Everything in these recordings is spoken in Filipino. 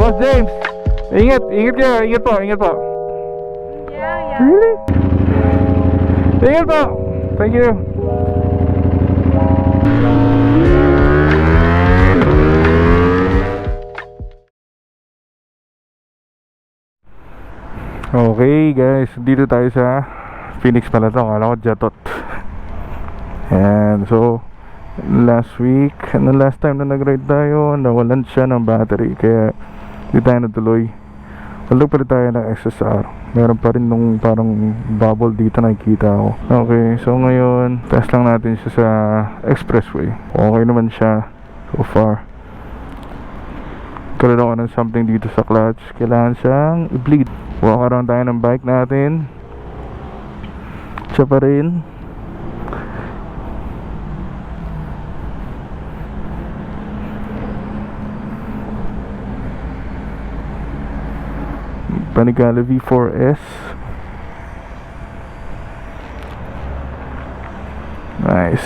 Boss James, ingat, ingat kayo, ingat po, ingat po. Yeah. Really? Ingat po. Thank you. Okay guys, dito tayo sa Phoenix pala to, akala ko Jatot. And so last week, last time na nag-ride tayo, nawalan siya ng battery, kaya hindi tayo natuloy. Wala pa rin tayo ng SSR. Meron pa rin nung parang bubble dito nakikita ko. Okay, so ngayon test lang natin siya sa expressway. Okay naman siya so far. Karoon ako ng something dito sa clutch, kailangan siyang i-bleed. Walk around tayo ng bike natin. Siya pa rin. Panigale V4S. Nice.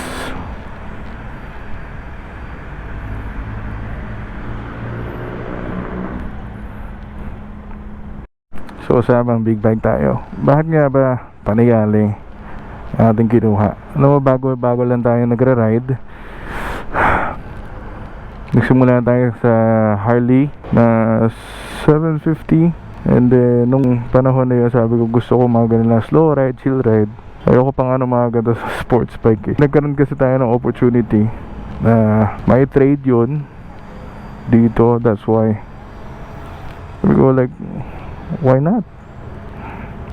So usapang big bike tayo. Bakit nga ba Panigale ating kinuha? Alam mo, bago lang tayo nagra-ride. Nagsimula tayo sa Harley na 750. And then nung panahon na yun, sabi ko gusto ko mga ganun lang, slow ride, chill ride. Ayoko pa nga ng mga ganito sa sports bike eh. Nagkaroon kasi tayo ng opportunity na may trade yun dito, that's why sabi ko like, why not?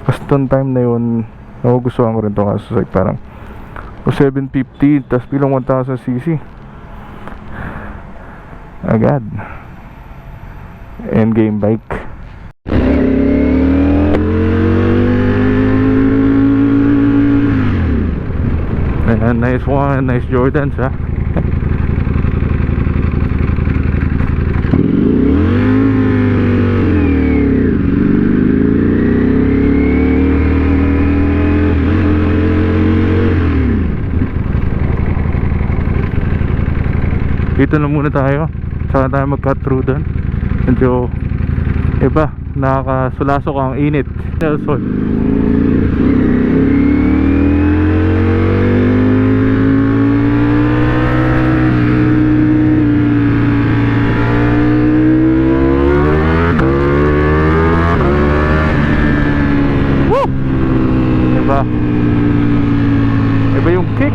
Kasi time na yun, nagugustuhan ko rin to kasi like parang 750 tas bilang 1000cc agad. Endgame bike. Ayan, nice one, nice Jordans ha. Dito na muna tayo, saka tayo mag-cut through doon. Medyo iba, nakakasulasok ang init. Nelson. Woo! Iba yung kick.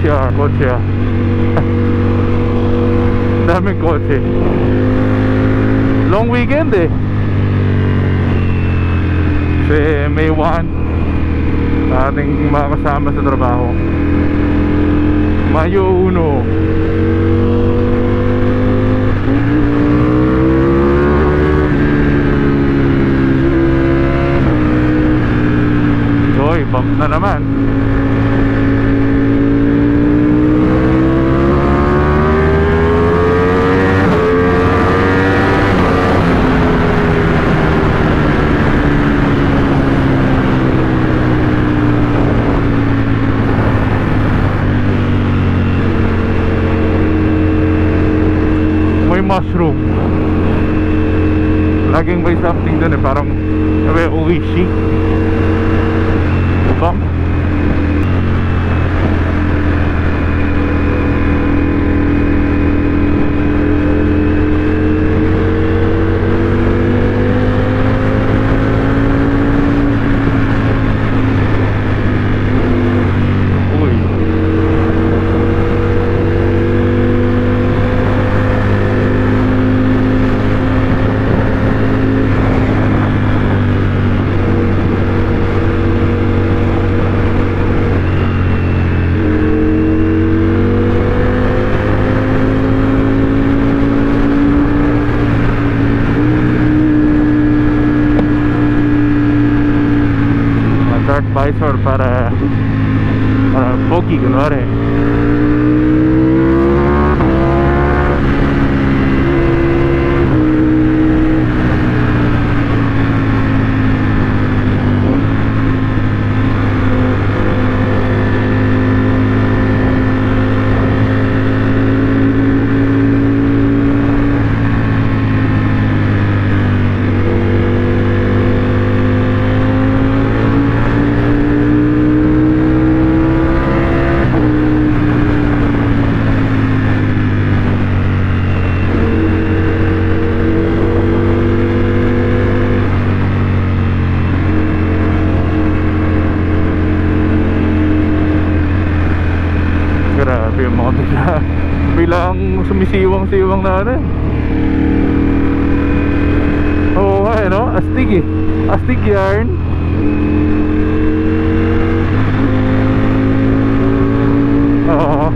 Siya, kotse. Daming kotse. Long weekend eh. Kasi May 1 ating mga kasama sa trabaho. Mayo 1. Hoy, bump na naman. Mushroom. laging may something dun eh, parang may Oishi. Diba? Dark visor para pogi kunwari. Grabe yung mga bilang sumisiwang-siwang na ano. Oo nga eh, no? Astig eh. Astig yarn. Oo.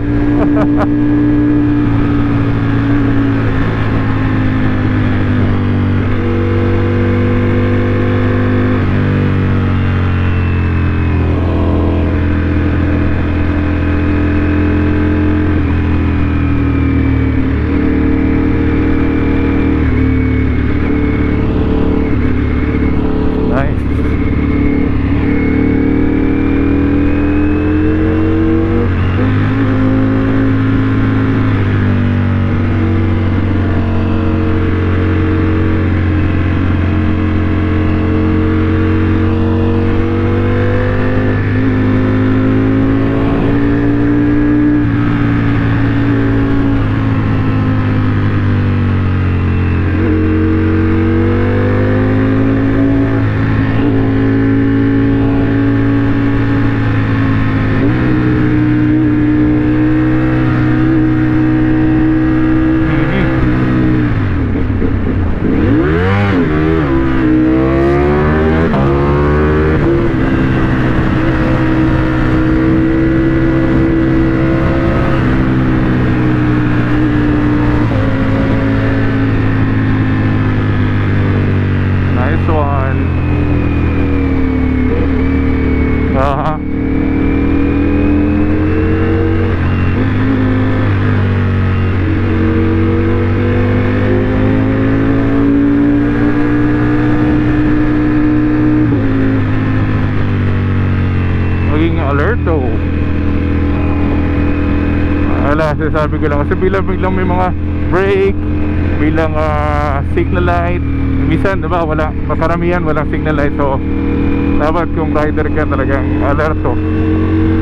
alerto. Wala, sabi ko lang kasi biglang may mga brake, bilang signal light. Minsan diba wala, karamihan walang signal light, so dapat kung rider ka talagang alerto.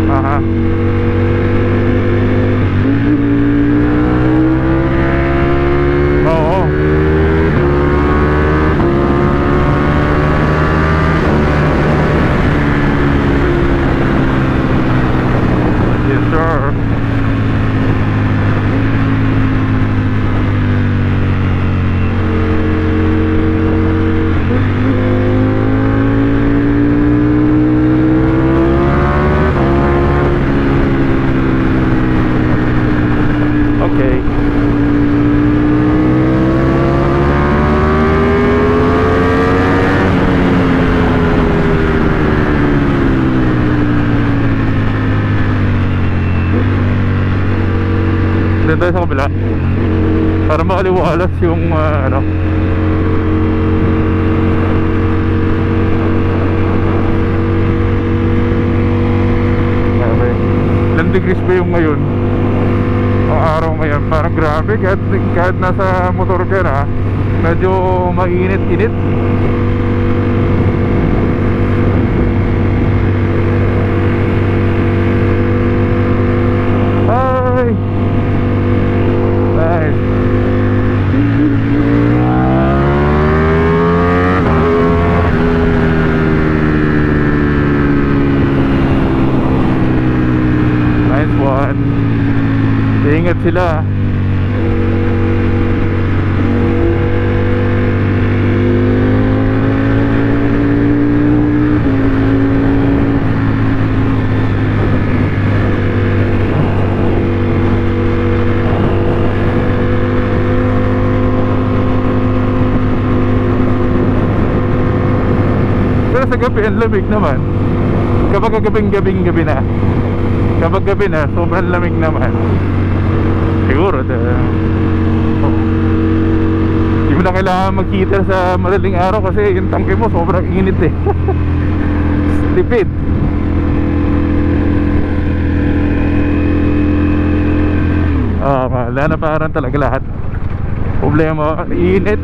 Aha. Oo. Yes sir. Okay. Dito tayo sa kabila para makaliwalas yung ano. Okay. Ilang degrees ba yung ngayon? Ang araw ngayon parang grabe kahit nasa motor ka na medyo mainit-init. Ay, nice. Nice one. Ingat sila. Pero sa gabi, ang lamig naman. Kapag gabi na. Kapag gabi na, sobrang lamig naman. Siguro, hindi mo na kailangan mag-heater sa madaling araw kasi yung tangke mo sobrang init eh. Tipid. Wala na parang talaga lahat. Problema, init.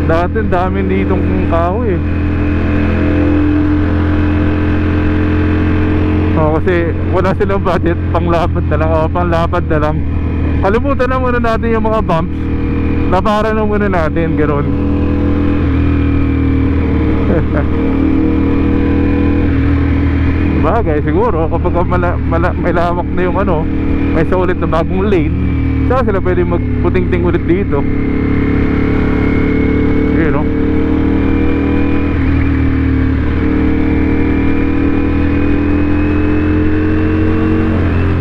Dati ang dami ditong kahoy eh. Kasi wala silang budget, panglapad na lang. Panglapad na lang. Kalimutan na muna natin yung mga bumps. Napara na muna natin, gano'n. Bagay, siguro kapag may lawak na yung ano, may solid na bagong lane, saka sila pwede magputing-ting ulit dito. You know?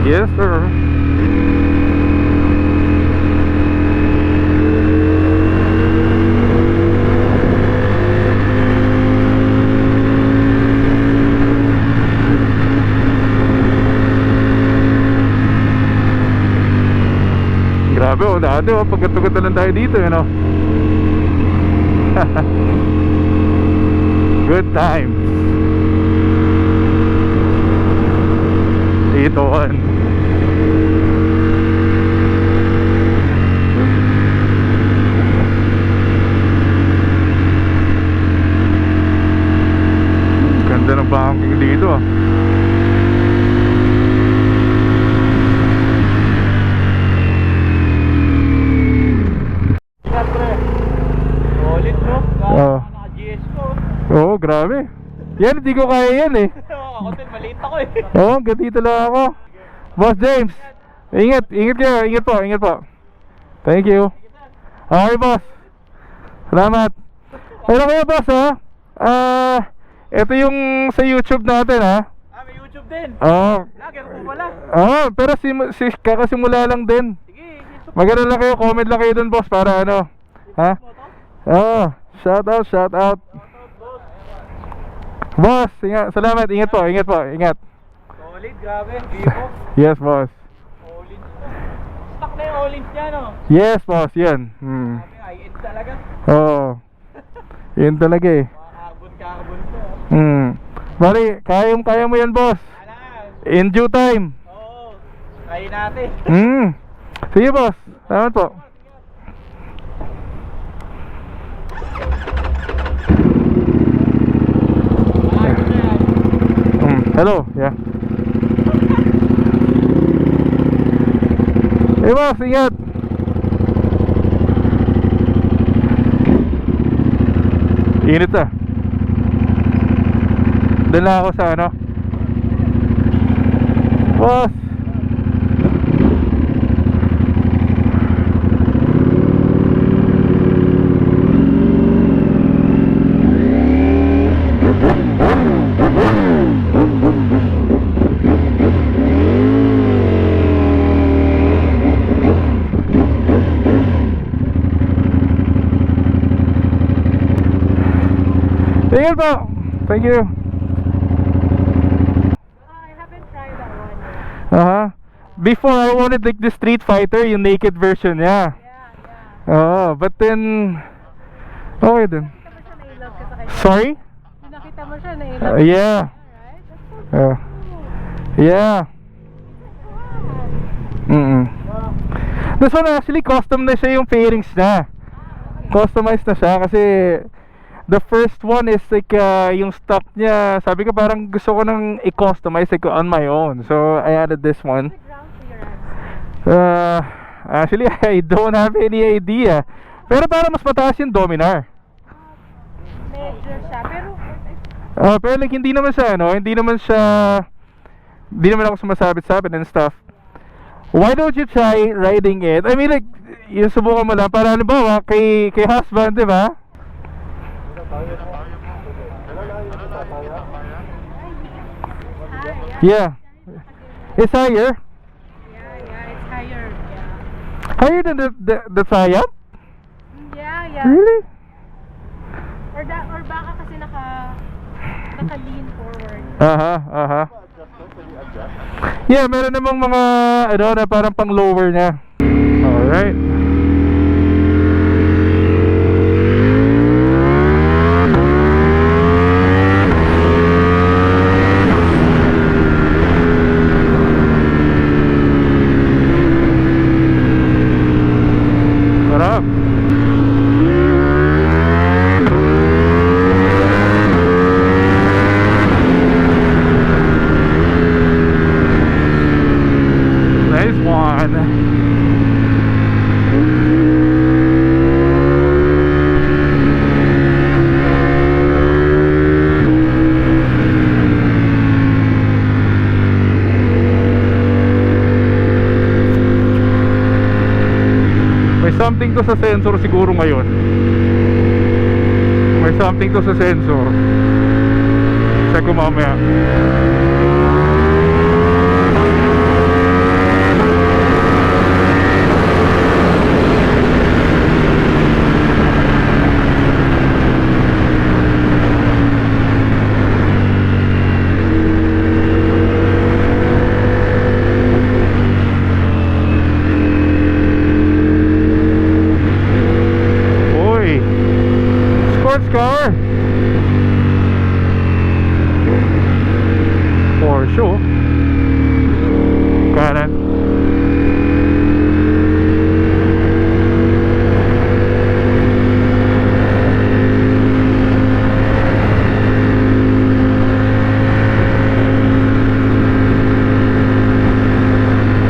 Yes, sir. Grabe oh, dati oh, pagkatugat lang tayo dito, you know. Good times. Ito on. Ganda ng banking dito ah. Solid bro. Oo. Naka-GS ko. Oo, grabe. Yan, hindi ko kaya yan eh. Ako din, maliit ako eh. Oo, gatito lang ako. Boss James, ingat kayo, ingat po. Thank you. Okay, boss. Salamat. Ano kayo, boss, ha? Ito yung sa YouTube natin, ha? May YouTube din. Oo. Ganun po pala. Oo, pero kakasimula lang din. Sige, Magano lang kayo, comment lang kayo dun, boss, para ano. Ha? Oo, shout out. Boss, salamat, ingat po. solid, grabe. Vivo. Yes, boss. Olins. Stock na yung Olins niya, no? Yes, boss, yan. Grabe, high-end talaga. Oo. Yun talaga eh. Mga carbon to. Bali, kaya mo yan, boss. Wala. In due time. Oo. Try natin. Sige, boss. Salamat po. Hello, yeah. Hey, boss, ingat. Init ah. Doon lang ako sa ano. Boss. Ingat po. Thank you. I haven't tried that one yet. Before I wanted like the Street Fighter, yung naked version niya. Yeah. But then okay din. Nakita mo siya na ilog ka sa kanya. Sorry? Nakita mo siya na ilog. Yeah. Alright, that's so Yeah. This one actually custom na siya yung fairings na. customized na siya kasi the first one is like yung stock niya, sabi ko parang gusto ko nang i-customize like on my own. So I added this one. The ground clearance. Actually I don't have any idea. Pero parang mas mataas yung Dominar. Medyo siya. Pero like hindi naman siya hindi naman ako sumasabit-sabit and stuff. Why don't you try riding it? I mean like, yung subukan mo lang para halimbawa kay husband, di ba? Yeah. It's higher. Yeah, it's higher. Yeah. Higher than the Triumph? Yeah. Really? Or baka kasi naka-lean forward. Yeah, meron namang mga na parang pang lower niya. Alright. Sarap. Nice one. May something to sa sensor siguro ngayon. May something to sa sensor. Check ko mamaya. Oy, sports car. Porsche. Kanan.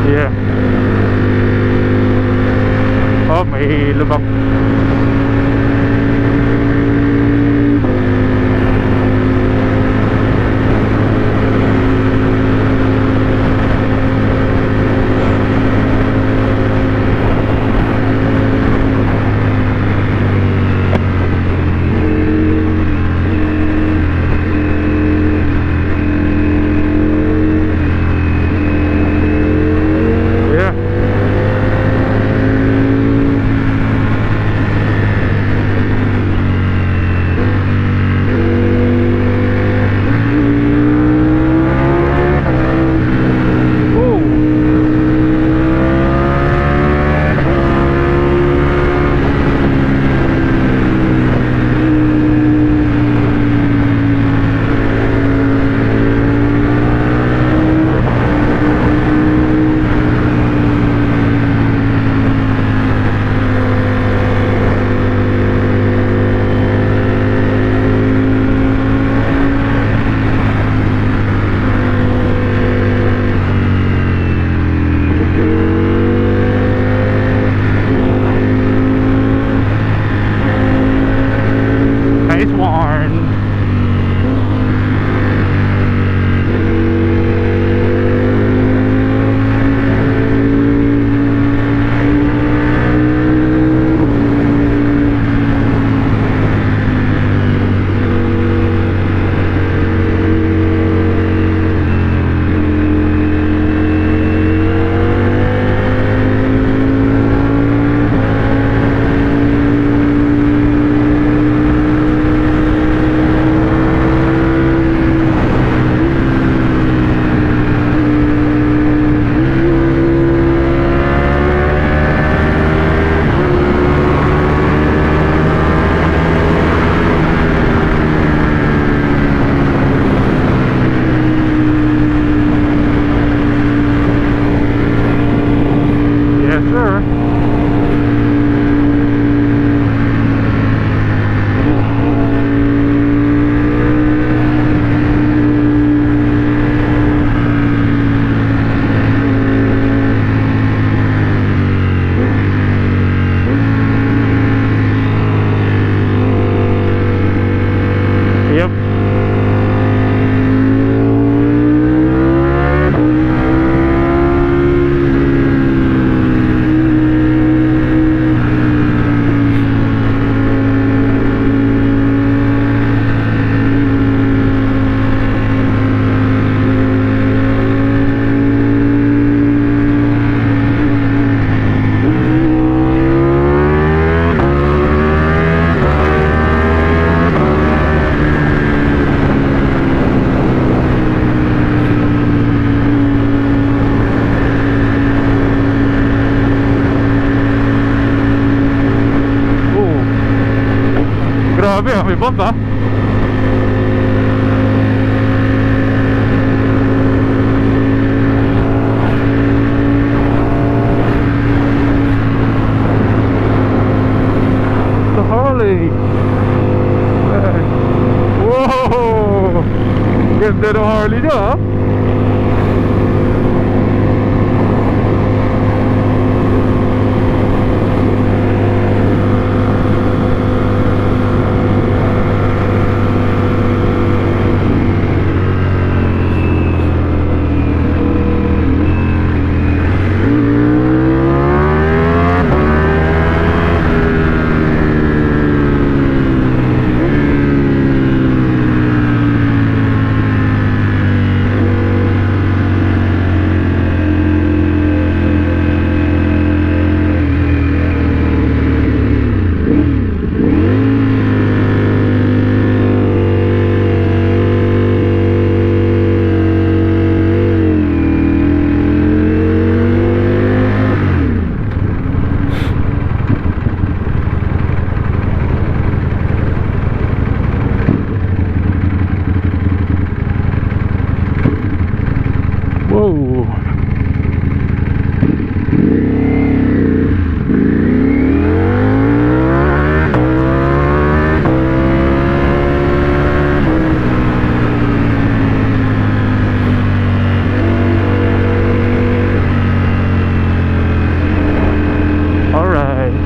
Yeah. Oh, may lubak. Yeah. Nice one. Grabe ah, may bump ah. The Harley. Wow! Ganda ng Harley niya ah. Whoa. All right.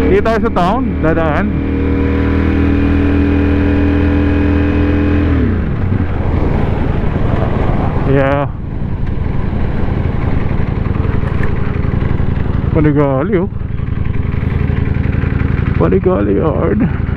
Dito tayo sa town, dadaan. Yeah. Panigali oh. Panigali hard.